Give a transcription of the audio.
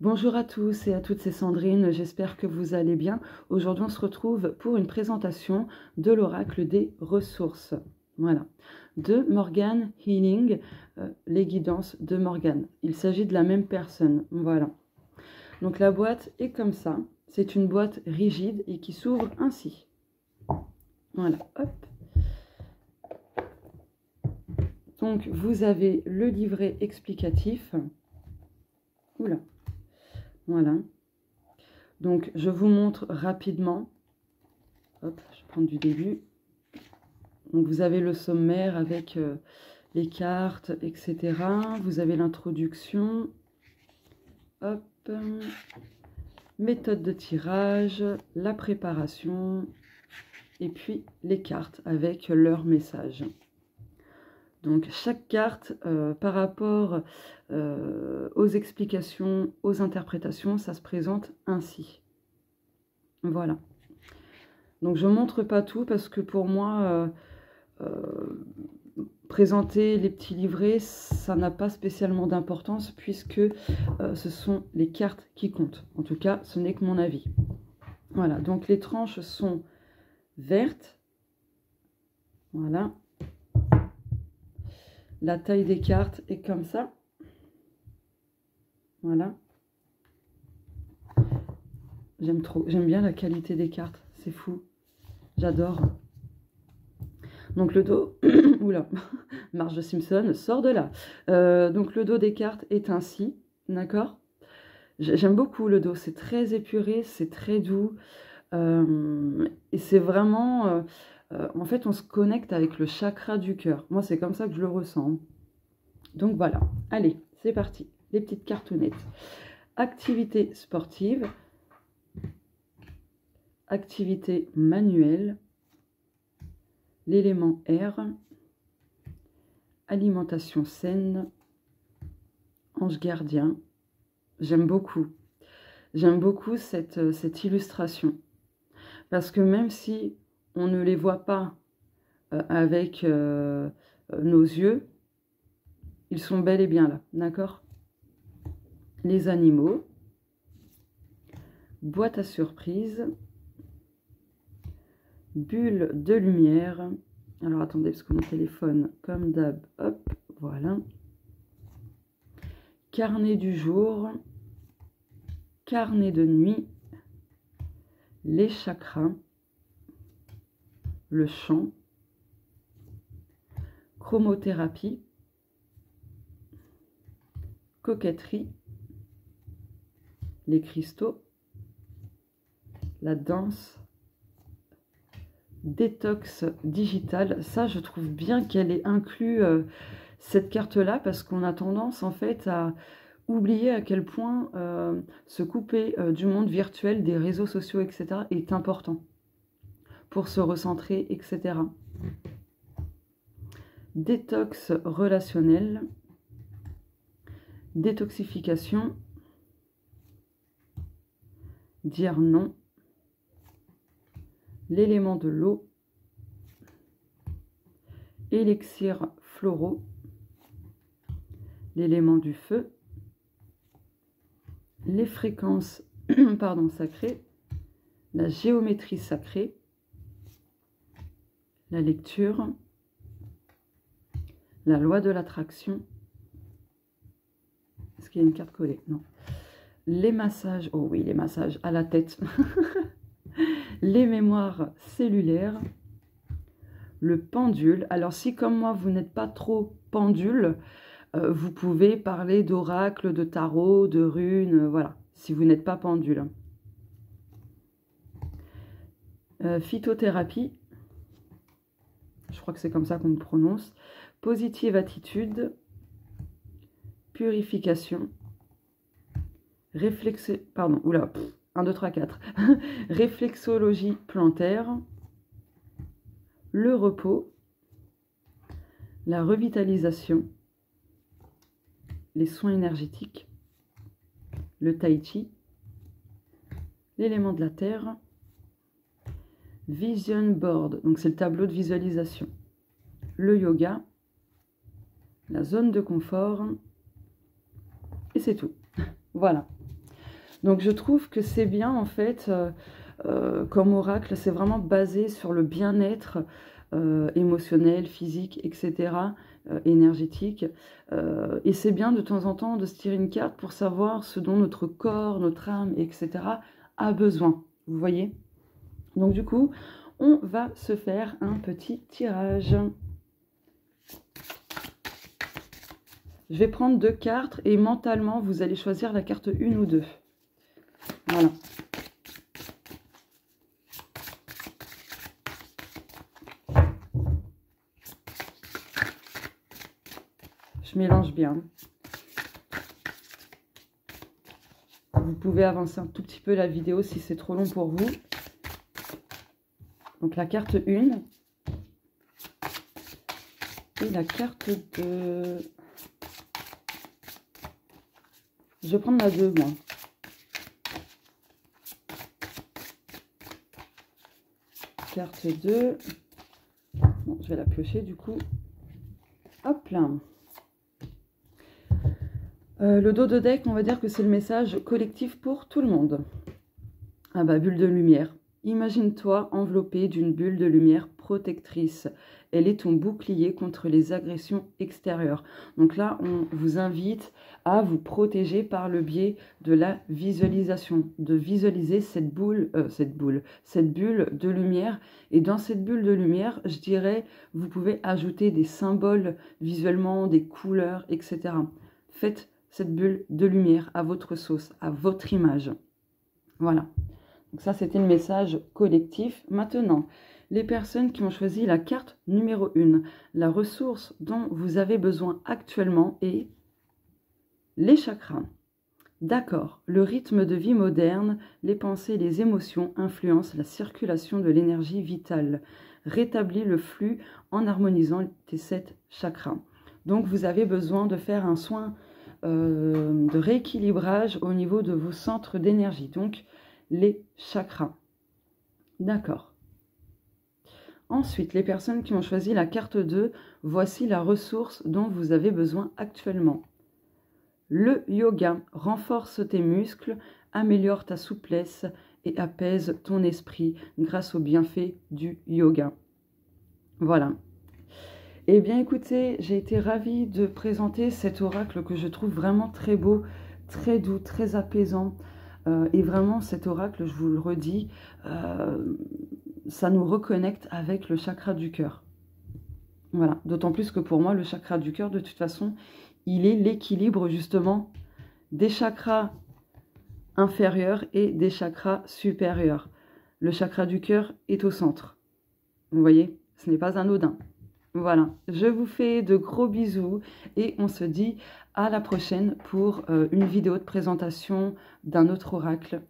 Bonjour à tous et à toutes, c'est Sandrine, j'espère que vous allez bien. Aujourd'hui, on se retrouve pour une présentation de l'oracle des ressources. Voilà, de Morgan Healing, les guidances de Morgan. Il s'agit de la même personne, voilà. Donc la boîte est comme ça, c'est une boîte rigide et qui s'ouvre ainsi. Voilà, hop. Donc vous avez le livret explicatif. Oula. Voilà. Donc, je vous montre rapidement. Hop, je vais prendre du début. Donc, vous avez le sommaire avec les cartes, etc. Vous avez l'introduction. Hop. Méthode de tirage, la préparation. Et puis, les cartes avec leur message. Donc, chaque carte, par rapport aux explications, aux interprétations, ça se présente ainsi. Voilà. Donc, je ne montre pas tout parce que pour moi, présenter les petits livrets, ça n'a pas spécialement d'importance puisque ce sont les cartes qui comptent. En tout cas, ce n'est que mon avis. Voilà. Donc, les tranches sont vertes. Voilà. La taille des cartes est comme ça. Voilà. J'aime trop. J'aime bien la qualité des cartes. C'est fou. J'adore. Donc le dos... Oula. Marge Simpson sort de là. Donc le dos des cartes est ainsi. D'accord? J'aime beaucoup le dos. C'est très épuré. C'est très doux. Et c'est vraiment... en fait, on se connecte avec le chakra du cœur. Moi, c'est comme ça que je le ressens. Donc voilà. Allez, c'est parti. Les petites cartonnettes. Activité sportive. Activité manuelle. L'élément air. Alimentation saine. Ange gardien. J'aime beaucoup. J'aime beaucoup cette illustration. Parce que même si on ne les voit pas avec nos yeux, ils sont bel et bien là, d'accord? Les animaux, boîte à surprise, bulle de lumière. Alors attendez, parce que mon téléphone, comme d'hab, hop, voilà. Carnet du jour, carnet de nuit, les chakras, le chant, chromothérapie, coquetterie, les cristaux, la danse, détox digital. Ça, je trouve bien qu'elle ait inclus cette carte-là parce qu'on a tendance en fait à oublier à quel point se couper du monde virtuel, des réseaux sociaux, etc. est important pour se recentrer, etc. Détox relationnel, détoxification, dire non, l'élément de l'eau, élixir floraux, l'élément du feu, les fréquences sacrées, la géométrie sacrée, la lecture, la loi de l'attraction. Est-ce qu'il y a une carte collée? Non. Les massages, oh oui, les massages à la tête. Les mémoires cellulaires, le pendule. Alors si comme moi, vous n'êtes pas trop pendule, vous pouvez parler d'oracle, de tarot, de runes, voilà, si vous n'êtes pas pendule. Phytothérapie, je crois que c'est comme ça qu'on le prononce. Positive attitude, purification, pardon, oula, 1, 2, 3, 4. Réflexologie plantaire, le repos, la revitalisation, les soins énergétiques, le tai chi, l'élément de la terre, vision board, donc c'est le tableau de visualisation, le yoga, la zone de confort, et c'est tout. Voilà. Donc je trouve que c'est bien en fait, comme oracle, c'est vraiment basé sur le bien-être émotionnel, physique, etc., énergétique. Et c'est bien de temps en temps de se tirer une carte pour savoir ce dont notre corps, notre âme, etc. a besoin. Vous voyez? Donc du coup, on va se faire un petit tirage. Je vais prendre 2 cartes et mentalement, vous allez choisir la carte 1 ou 2. Voilà. Je mélange bien. Vous pouvez avancer un tout petit peu la vidéo si c'est trop long pour vous. Donc la carte 1 et la carte 2. Je vais prendre la 2, moi. Carte 2. Bon, je vais la piocher du coup. Hop là. Le dos de deck, on va dire que c'est le message collectif pour tout le monde. Ah bah, bulle de lumière. Imagine-toi enveloppé d'une bulle de lumière protectrice. Elle est ton bouclier contre les agressions extérieures. Donc là, on vous invite à vous protéger par le biais de la visualisation, de visualiser cette bulle de lumière. Et dans cette bulle de lumière, je dirais, vous pouvez ajouter des symboles visuellement, des couleurs, etc. Faites cette bulle de lumière à votre sauce, à votre image. Voilà. Donc ça, c'était le message collectif. Maintenant, les personnes qui ont choisi la carte numéro 1, la ressource dont vous avez besoin actuellement est les chakras. D'accord, le rythme de vie moderne, les pensées et les émotions influencent la circulation de l'énergie vitale. Rétablis le flux en harmonisant tes 7 chakras. Donc, vous avez besoin de faire un soin de rééquilibrage au niveau de vos centres d'énergie, donc les chakras. D'accord. Ensuite, les personnes qui ont choisi la carte 2, voici la ressource dont vous avez besoin actuellement. Le yoga renforce tes muscles, améliore ta souplesse et apaise ton esprit grâce aux bienfaits du yoga. Voilà. Eh bien écoutez, j'ai été ravie de présenter cet oracle que je trouve vraiment très beau, très doux, très apaisant. Et vraiment cet oracle, je vous le redis, ça nous reconnecte avec le chakra du cœur. Voilà, d'autant plus que pour moi, le chakra du cœur, de toute façon, il est l'équilibre justement des chakras inférieurs et des chakras supérieurs. Le chakra du cœur est au centre. Vous voyez, ce n'est pas anodin. Voilà, je vous fais de gros bisous et on se dit à la prochaine pour une vidéo de présentation d'un autre oracle.